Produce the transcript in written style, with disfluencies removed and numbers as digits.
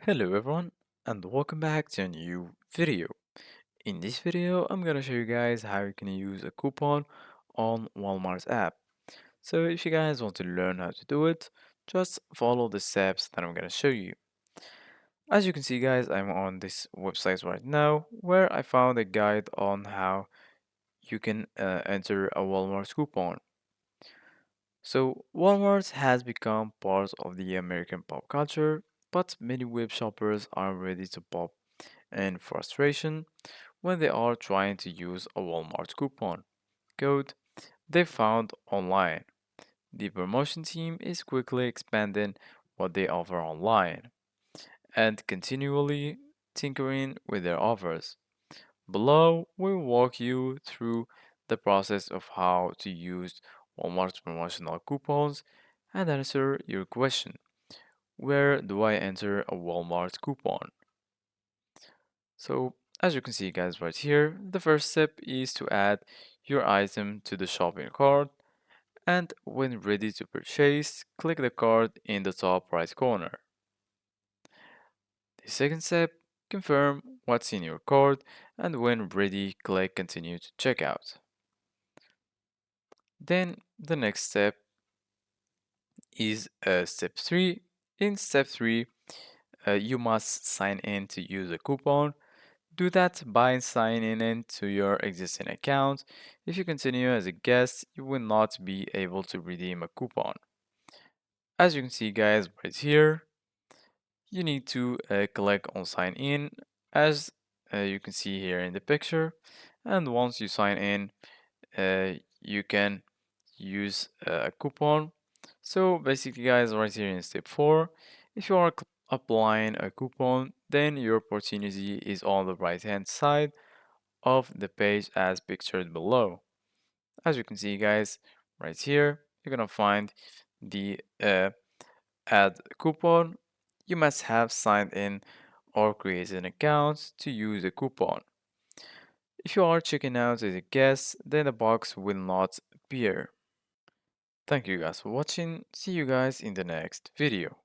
Hello everyone and welcome back to a new video. In this video, I'm gonna show you guys how you can use a coupon on Walmart's app. So if you guys want to learn how to do it, just follow the steps that I'm gonna show you. As you can see guys, I'm on this website right now where I found a guide on how you can enter a Walmart coupon. So Walmart has become part of the American pop culture, but many web shoppers are ready to pop and frustration when they are trying to use a Walmart coupon code they found online. The promotion team is quickly expanding what they offer online and continually tinkering with their offers. Below, we'll walk you through the process of how to use Walmart's promotional coupons and answer your question: where do I enter a Walmart coupon? So as you can see guys right here, the first step is to add your item to the shopping cart, and when ready to purchase, click the card in the top right corner. The second step, confirm what's in your cart, and when ready, click continue to checkout. Then the next step is step 3. In step 3, you must sign in to use a coupon. Do that by signing in to your existing account. If you continue as a guest, you will not be able to redeem a coupon. As you can see guys right here, you need to click on sign in as you can see here in the picture. And once you sign in, you can use a coupon. So basically guys, right here in step 4, if you are applying a coupon, then your opportunity is on the right hand side of the page as pictured below. As you can see guys, right here, you're gonna find the add coupon. You must have signed in or created an account to use the coupon. If you are checking out as a guest, then the box will not appear. Thank you guys for watching. See you guys in the next video.